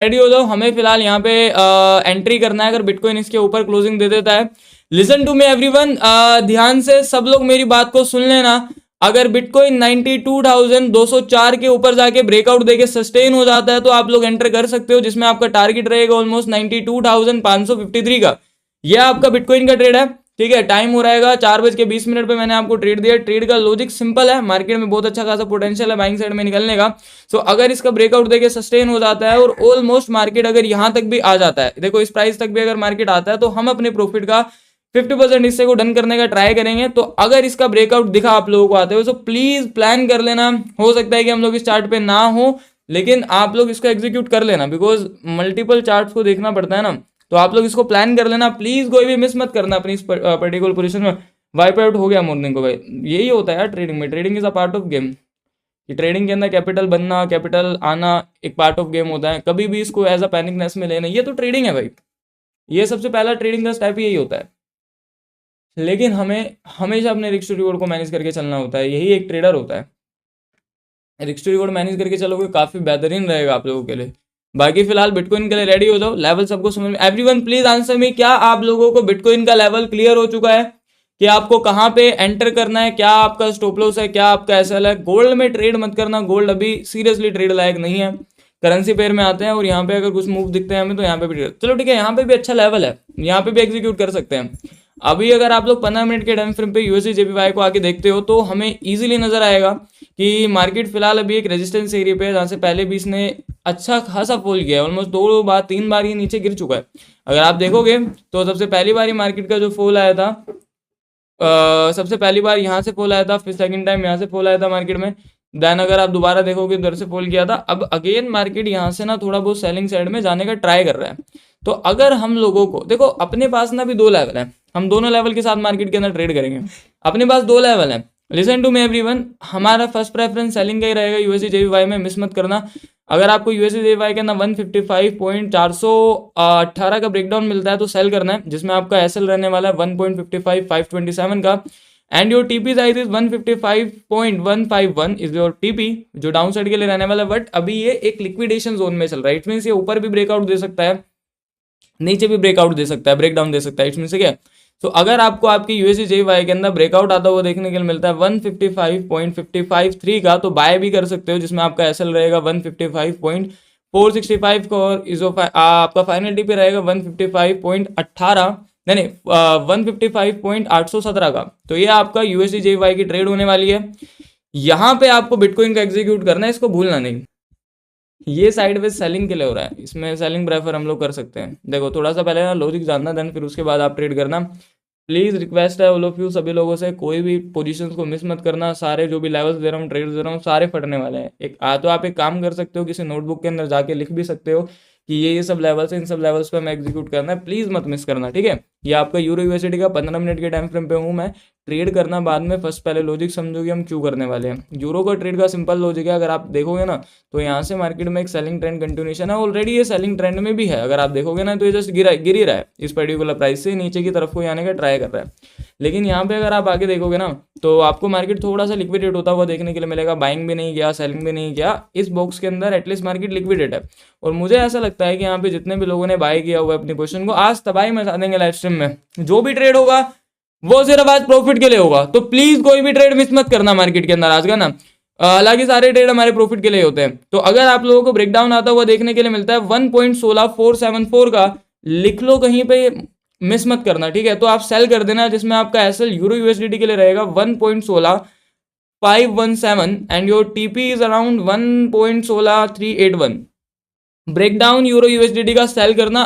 Ready हो जाओ, हमें फिलहाल यहाँ पे एंट्री करना है अगर बिटकॉइन इसके ऊपर क्लोजिंग दे देता है। लिसन टू मी एवरीवन, ध्यान से सब लोग मेरी बात को सुन लेना। अगर बिटकॉइन 92,204 के ऊपर जाके ब्रेकआउट देके सस्टेन हो जाता है तो आप लोग एंटर कर सकते हो, जिसमें आपका टारगेट रहेगा ऑलमोस्ट 92,553 का। यह आपका बिटकॉइन का ट्रेड है, ठीक है। टाइम हो रहेगा 4:20 पे मैंने आपको ट्रेड दिया। ट्रेड का लॉजिक सिंपल है, मार्केट में बहुत अच्छा खासा पोटेंशियल है बाइंग साइड में निकलने का। सो अगर इसका ब्रेकआउट देके सस्टेन हो जाता है और ऑलमोस्ट मार्केट अगर यहां तक भी आ जाता है, देखो इस प्राइस तक भी अगर मार्केट आता है तो हम अपने प्रॉफिट का 50% हिस्से को डन करने का ट्राई करेंगे। तो अगर इसका ब्रेकआउट दिखा आप लोगों को आते हुए तो प्लीज प्लान कर लेना। हो सकता है कि हम लोग इस चार्ट पे ना हो, लेकिन आप लोग इसको एग्जीक्यूट कर लेना, बिकॉज मल्टीपल चार्ट्स को देखना पड़ता है ना। तो आप लोग इसको प्लान कर लेना, प्लीज कोई भी मिस मत करना अपनी इस पर्टिकुलर पोजीशन में। वाइप आउट हो गया मॉर्निंग को भाई, यही होता है यार ट्रेडिंग में। Trading is a part of game. कि ट्रेडिंग के अंदर कैपिटल बनना, कैपिटल आना एक पार्ट ऑफ गेम होता है। कभी भी इसको एज अ पैनिकनेस में लेना, ये तो ट्रेडिंग है भाई। ये सबसे पहला ट्रेडिंग का स्टेप यही होता है। लेकिन हमें हमेशा अपने रिस्क टू रिवॉर्ड को मैनेज करके चलना होता है, यही एक ट्रेडर होता है। रिस्क टू रिवॉर्ड मैनेज करके चलोगे काफी बेहतरीन रहेगा आप लोगों के लिए। बाकी फिलहाल बिटकॉइन के लिए रेडी हो जाओ। लेवल सबको समझ में, एवरीवन प्लीज आंसर मी, क्या आप लोगों को बिटकॉइन का लेवल क्लियर हो चुका है कि आपको कहां पे एंटर करना है, क्या आपका स्टॉप लॉस है, क्या आपका एसएल है। गोल्ड में ट्रेड मत करना, गोल्ड अभी सीरियसली ट्रेड लायक नहीं है। करेंसी पेयर में आते हैं और यहाँ पे अगर कुछ मूव दिखते हैं हमें तो यहाँ पे भी चलो ठीक है, यहाँ पे भी अच्छा लेवल है, यहाँ पे भी एग्जीक्यूट कर सकते हैं। अभी अगर आप लोग 15 मिनट के टाइम फ्रेम पे यूएसडी जेपीवाई को आके देखते हो तो हमें इजीली नजर आएगा कि मार्केट फिलहाल अभी एक रेजिस्टेंस एरिया पे है, जहाँ से पहले भी इसने अच्छा खासा फॉल किया है। ऑलमोस्ट 2 बार 3 बार ये नीचे गिर चुका है। अगर आप देखोगे तो सबसे पहली बार मार्केट का जो फॉल आया था, सबसे पहली बार यहाँ से फॉल आया था, फिर सेकंड टाइम यहाँ से फॉल आया था मार्केट में। देन अगर आप दोबारा देखोगे उधर से फॉल किया था। अब अगेन मार्केट यहाँ से ना थोड़ा बहुत सेलिंग साइड में जाने का ट्राई कर रहा है। तो अगर हम लोगों को देखो, अपने पास ना भी 2 लेवल है, हम दोनों लेवल के साथ मार्केट के अंदर ट्रेड करेंगे। अपने पास 2 लेवल है। लिसन टू मी एवरीवन, हमारा फर्स्ट प्रेफरेंस सेलिंग का ही रहेगा यूएसडी जेपीवाई में, मिस मत करना। अगर आपको यूएसडी जेपीवाई के अंदर 155.418 का ब्रेकडाउन मिलता है तो सेल करना है, जिसमें आपका एसएल रहने वाला है 1.55,527 का। And your TP size is 155.151 is your TP, जो डाउन साइड के लिए रहने वाला है। बट अभी ये एक लिक्विडेशन जोन में चल रहा है। इट मीन ये ऊपर भी ब्रेकआउट दे सकता है, नीचे भी ब्रेकआउट दे सकता है, ब्रेकडाउन दे सकता है। इट मीन क्या, तो अगर आपको आपकी यूएसडी जेपीवाई के अंदर ब्रेकआउट आता हुआ देखने के लिए मिलता है 155.553 का, तो बाय भी कर सकते हो, जिसमें आपका एसएल रहेगा 155.465 का और आपका फाइनल टीपी रहेगा 155.18 नहीं 155.817 का। तो ये आपका यूएसडी जेपीवाई की ट्रेड होने वाली है। यहाँ पे आपको बिटकॉइन का एग्जीक्यूट करना है, इसको भूलना नहीं। ये साइडवेज सेलिंग के लिए हो रहा है, इसमें सेलिंग प्रेफर हम लोग कर सकते हैं। देखो थोड़ा सा पहले ना लॉजिक जानना, देन फिर उसके बाद आप ट्रेड करना। प्लीज रिक्वेस्ट है ऑल ऑफ यू सभी लोगों से, कोई भी पोजीशंस को मिस मत करना। सारे जो भी लेवल्स दे रहा हूँ, ट्रेड दे रहा हूँ, सारे फटने वाले हैं। तो आप एक काम कर सकते हो, किसी नोटबुक के अंदर जाके लिख भी सकते हो कि ये सब लेवल्स है, इन सब लेवल्स पे हमें एग्जीक्यूट करना है। प्लीज मत मिस करना, ठीक है। ये आपका यूरो यूएसडी का 15 मिनट के टाइम फ्रेम पे हूँ मैं। ट्रेड करना बाद में, फर्स्ट पहले लॉजिक समझोगे हम क्यों करने वाले हैं। यूरो का ट्रेड का सिंपल लॉजिक है, अगर आप देखोगे ना तो यहाँ से मार्केट में एक सेलिंग ट्रेंड कंटिन्यूशन है। ऑलरेडी ये सेलिंग ट्रेंड में भी है, अगर आप देखोगे ना तो ये जस्ट गिर ही रहा है, इस पर्टिकुलर प्राइस से नीचे की तरफ को आने का ट्राई कर रहा है। लेकिन यहाँ पे अगर आप आगे देखोगे ना तो आपको मार्केट थोड़ा सा लिक्विडेट होता हुआ देखने के लिए मिलेगा। बाइंग भी नहीं किया, सेलिंग भी नहीं किया, इस बॉक्स के अंदर एटलीस्ट मार्केट लिक्विडेट है। और मुझे ऐसा लगता है कि यहाँ पे जितने भी लोगों ने बाय किया हुआ है अपनी पोजीशन को, आज तबाही मचा देंगे लाइव स्ट्रीम में। जो भी ट्रेड होगा वो सिर्फ आज प्रॉफिट के लिए होगा। तो प्लीज कोई भी ट्रेड मिस मत करना मार्केट के अंदर आज का ना। हालांकि सारे ट्रेड हमारे प्रॉफिट के लिए होते हैं। तो अगर आप लोगों को ब्रेकडाउन आता हुआ देखने के लिए मिलता है 1.16474 का, लिख लो कहीं पे, मिस मत करना, ठीक है। तो आप सेल कर देना, जिसमें आपका एसएल यूरो यूएसडीटी के लिए रहेगा 1.16517 and your TP is around 1.16381। Breakdown euro USDT का सेल करना